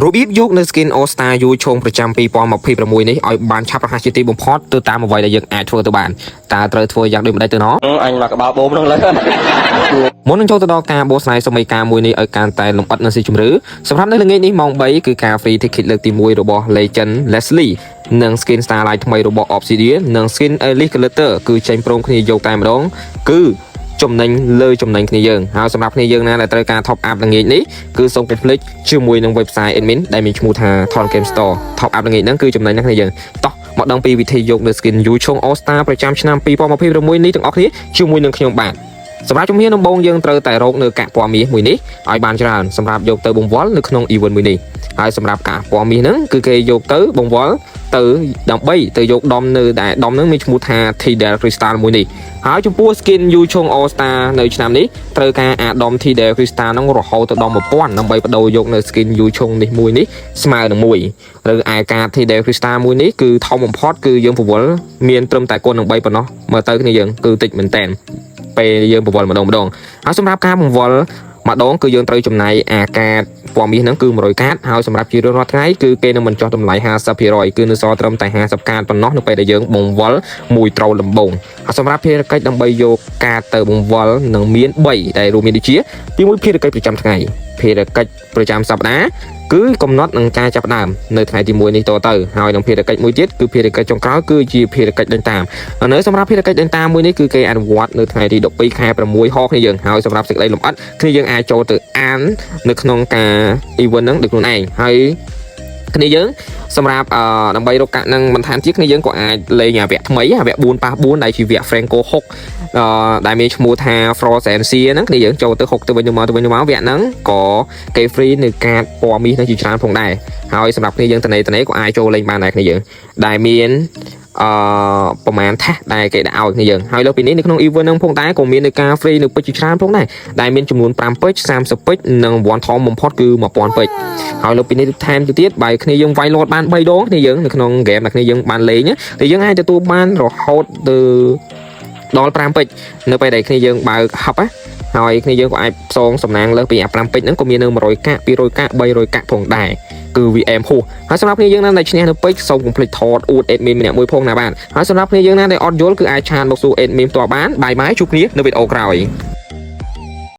របៀបយកនៅ skin all star យូឆុងប្រចាំ2026នេះឲ្យបានឆាប់រហ័សជាទីបំផុតទៅតាមអ្វីដែលយើងអាចធ្វើទៅបានតើត្រូវធ្វើយ៉ាងដូចម្ដេចទៅណោះអញមកក្បាលបូមហ្នឹងលើមុននឹងចូលទៅដល់ការបោះស្រាយសម័យកាលមួយនេះឲ្យកាន់តែលម្អិតនិងស៊ីជម្រៅសម្រាប់នៅល្ងាចនេះម៉ោង3គឺការ free ticket លើកទី1របស់ Legend Leslie និង skin Starlight ថ្មីរបស់ Obsidian និង skin Elite Glitter គឺចេញព្រមគ្នាយកតែម្ដងគឺចំណេញលើចំណេញគ្នាយើងហើយសម្រាប់គ្នាយើងណាដែលត្រូវការ top up ល្ងាចនេះគឺសូមកុំភ្លេចជាមួយនឹង website admin ដែលមានឈ្មោះថា Thon Game Store top up ល្ងាចហ្នឹងគឺចំណេញណាស់គ្នាយើងតោះមកដឹងពីវិធីយកនៅ skin Yu Chong All Star ប្រចាំឆ្នាំ2026នេះទាំងអស់គ្នាជាមួយនឹងខ្ញុំបាទសម្រាប់ជំហានដំបូងយើងត្រូវតែរកនៅកាកពណ៌មាសមួយនេះឲ្យបានច្រើនសម្រាប់យកទៅបង្វិលនៅក្នុង event មួយនេះហើយសម្រាប់កាកពណ៌មាសហ្នឹងគឺគេយកទៅបង្វិលទៅដើម្បីទៅយកដុំនៅដែលដុំហ្នឹងមានឈ្មោះថា Tidal Crystal មួយនេះហើយចំពោះ skin Yu Chong All Star នៅឆ្នាំនេះត្រូវការអាដុំ Tidal Crystal ហ្នឹងរហូតទៅដល់ 1000 ដើម្បីបដូរយកនៅ skin Yu Chong នេះមួយនេះស្មើនឹង1ឬឯការ Tidal Crystal មួយនេះគឺធំបំផុតគឺយើងបង្វិលមានត្រឹមតែគុណនឹង3ប៉ុណ្ណោះមើលទៅគ្នាយើងគឺតិចមែនតើពេលយើងបង្វិលម្ដងហើយសម្រាប់ការបង្វិលម្ដងគឺយើងត្រូវចំណាយអាកាតពណ៌មាសហ្នឹងគឺ100កាតហើយសម្រាប់ជារៀងរាល់ថ្ងៃគឺគេនឹងបញ្ចុះតម្លៃ 50% គឺនៅសល់ត្រឹមតែ50កាតប៉ុណ្ណោះនៅពេលដែលយើងបង្វិលមួយត្រូលដំបូងហើយសម្រាប់ភារកិច្ចដើម្បីយកកាតទៅបង្វិលនឹងមាន3ដែលរួមមានដូចជាទី1ភារកិច្ចប្រចាំថ្ងៃភារកិច្ចប្រចាំសប្តាហ៍គឺកំណត់នឹងការចាប់ផ្ដើមនៅថ្ងៃទី1នេះតទៅហើយនឹងភារកិច្ចមួយទៀតគឺភារកិច្ចចុងក្រោយគឺជាភារកិច្ចដេញតាមនៅសម្រាប់ភារកិច្ចដេញតាមមួយនេះគឺគេអនុវត្តនៅថ្ងៃទី12ខែ6ហគ្នាយើងហើយសម្រាប់សេចក្តីលម្អិតគ្នាយើងអាចចូលទៅអាននៅក្នុងការ event ហ្នឹងដោយខ្លួនឯងហើយគ្នាយើងសម្រាប់ដើម្បីរកកាក់នឹងបន្ថែមទៀតគ្នាយើងក៏អាចលេងវគ្គថ្មីវគ្គ4ប៉ះ4ដែលជាវគ្គ Franco 6ដែលមានឈ្មោះថា Frost and Sea ហ្នឹងគ្នាយើងចូលទៅ6ទៅវិញទៅមកវគ្គហ្នឹងក៏គេ free នៅកាតពណ៌មាសនឹងជាច្រើនផងដែរហើយសម្រាប់គ្នាយើងតនេក៏អាចចូលលេងបានដែរគ្នាយើងដែលមានប្រហែលថាសដែលគេដាក់ឲ្យគ្នាយើងហើយលើពីនេះនៅក្នុង event ហ្នឹងផងដែរក៏មាននៅការ free នៅពេជ្រជាច្រើនផងដែរដែលមានចំនួន5ពេជ្រ30ពេជ្រនិងរង្វាន់ធំបំផុតគឺ1000ពេជ្រហើយលើពីនេះថែមទៅទៀតបើគ្នាយើងវាយលោតបាន3ដងគ្នាយើងនៅក្នុង game ដែលគ្នាយើងបានលេងthìយើងអាចទទួលបានរហូតទៅដល់5ពេជ្រនៅពេលដែលគ្នាយើងបើកហប់ហើយគ្នាយើងក៏អាចផ្សងសំណាងលើសពី5ពេជ្រហ្នឹងក៏មាននៅ100កាក់200កាក់300កាក់ផងដែរគឺ VM ហួសហើយសម្រាប់គ្នាយើងណាដែលឈ្នះនៅពេជ្រសូមកុំភ្លេចថតអួត admin ម្នាក់មួយផងណាបាទហើយសម្រាប់គ្នាយើងណាដែលអត់យល់គឺអាចឆានមកសួរ admin ផ្ទាល់បានបាយបាយជួបគ្នានៅវីដេអូក្រោយ